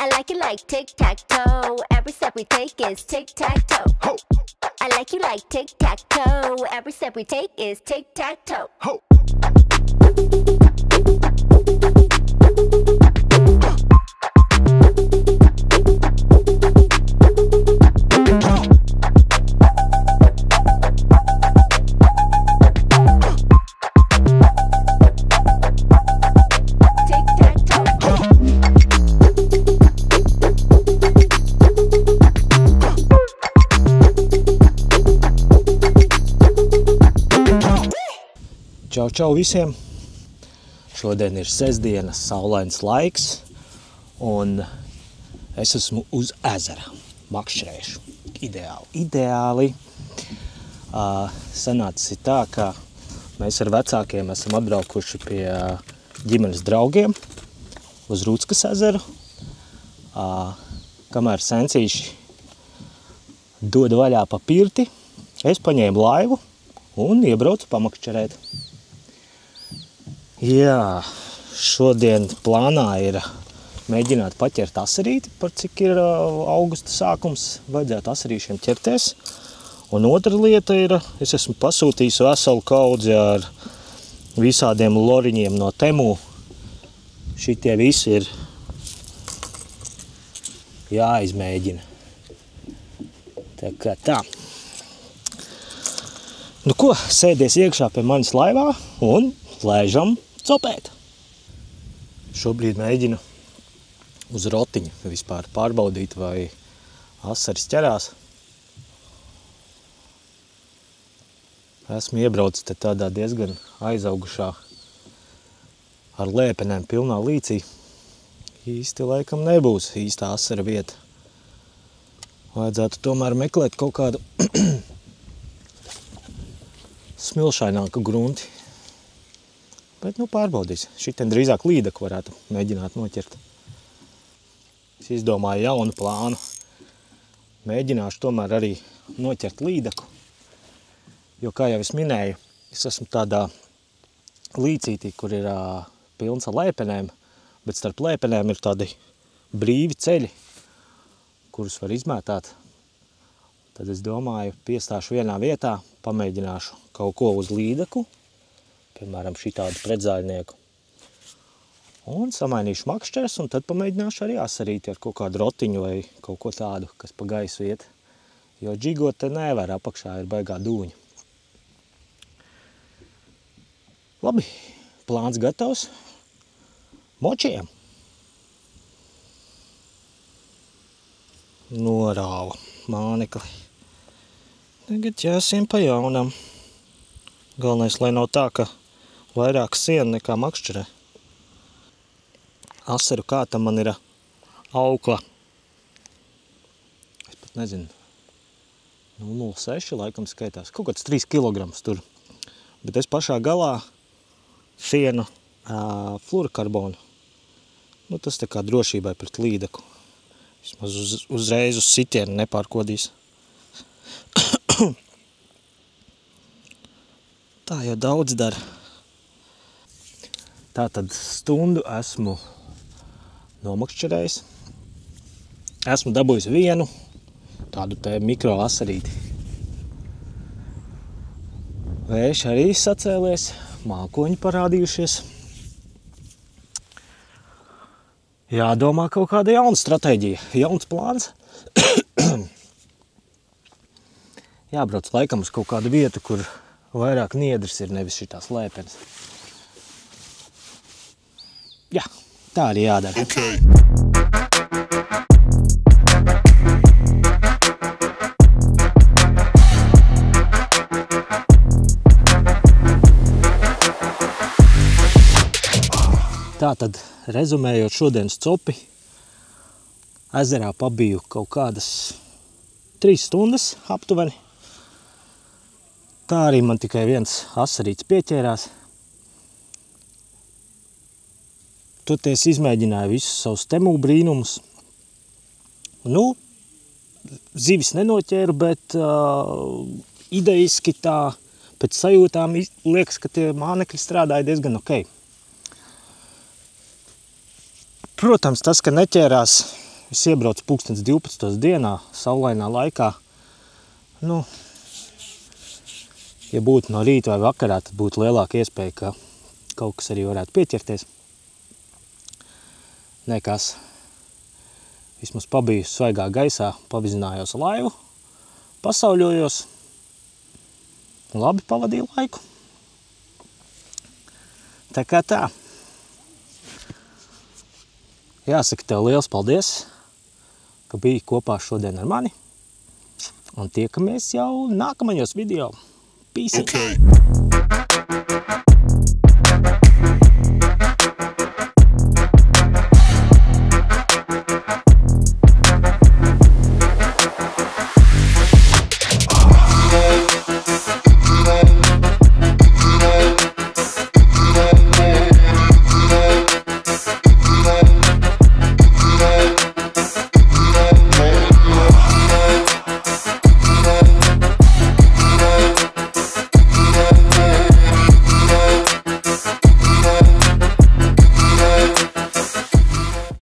I like it like tic-tac-toe. Every step we take is tic-tac-toe. Ho. I like you like tic-tac-toe. Every step we take is tic-tac-toe. Ho. Čau, čau visiem! Šodien ir sestdienas saulains laiks, un es esmu uz ezera, makšķerēšu. Ideāli. Sanācis tā, ka mēs ar vecākiem esam atbraukuši pie ģimenes draugiem uz Rūckas ezeru. Kamēr sencīši dod vaļā pa pirti, es paņēmu laivu un iebraucu pamakšķerēt. Jā, šodien plānā ir mēģināt paķert asarīti, par cik ir augusta sākums, vajadzētu asarīšiem ķerties. Un otra lieta ir, es esmu pasūtījis veselu kaudzi ar visādiem loriņiem no Temu. Šitie visi ir jāizmēģina. Tā kā tā. Nu ko, sēdies iekšā pie manis laivā un lēžam copēt. Šobrīd mēģinu uz rotiņa vispār pārbaudīt, vai asaris ķerās. Esmu iebraucis te tādā diezgan aizaugušā ar lēpenēm pilnā līcī. Īsti laikam nebūs īstā asara vieta. Vajadzētu tomēr meklēt kaut kādu smilšaināku grunti. Bet, pārbaudīs. Šitien drīzāk līdeku varētu mēģināt noķert. Es izdomāju jaunu plānu. Mēģināšu tomēr arī noķert līdeku. Jo, kā jau es minēju, es esmu tādā līcītī, kur ir pilns ar lēpenēm, bet starp lēpenēm ir tādi brīvi ceļi, kurus var izmētāt. Tad es domāju, piestāšu vienā vietā, pamēģināšu kaut ko uz līdeku, piemēram, šitādu pretzaļnieku. Un samainīšu makšķeres, un tad pamēģināšu arī asarīti ar kaut kādu rotiņu vai kaut ko tādu, kas pa gaisu iet. Jo džigot te nevar, apakšā ir baigā dūņa. Labi, plāns gatavs. Močiem! Norāva mānekli. Tagad ķēsim pa jaunam. Galvenais, lai nav tā, ka vairāk siena nekā makšķerē. Asaru kāta man ir aukla. Es pat nezinu. 0,06 laikam skaitās. Kaut kāds 3 kilograms tur. Bet es pašā galā sienu fluorokarbonu. Tas tā kā drošībai pret līdeku. Vismaz uzreiz uz sitienu nepārkodīs. Tā jau daudz dara. Tātad stundu esmu nomakšķerējis. Esmu dabūjis vienu tādu te mikro asarīti. Vējš arī sacēlies, mākoņi parādījušies. Jādomā kaut kāda jauna stratēģija, jauns plāns. Jābrauc laikam uz kaut kādu vietu, kur vairāk niedris ir, nevis šitās lēpenes. Jā, tā arī jādara. Okay. Tātad, rezumējot šodienas copi, ezerā pabiju kaut kādas 3 stundas aptuveni. Tā arī man tikai viens asarīts pieķērās. Toties izmēģināju visus savus Temu brīnumus. Zivis nenoķēru, bet idejiski tā pēc sajūtām liekas, ka tie mānekļi strādāja diezgan ok. Protams, tas, ka neķērās Es iebraucu 12. dienā, saulainā laikā. Nu, ja būtu no rīta vai vakarā, tad būtu lielāka iespēja, ka kaut kas arī varētu pieķerties. Nekas. Vismaz pabiju svaigā gaisā, pavizinājos laivu, pasauļojos un labi pavadīju laiku. Tā kā tā. Jāsaka tev liels paldies, ka biji kopā šodien ar mani. Un tiekamies jau nākamajos video. Peace! Okay.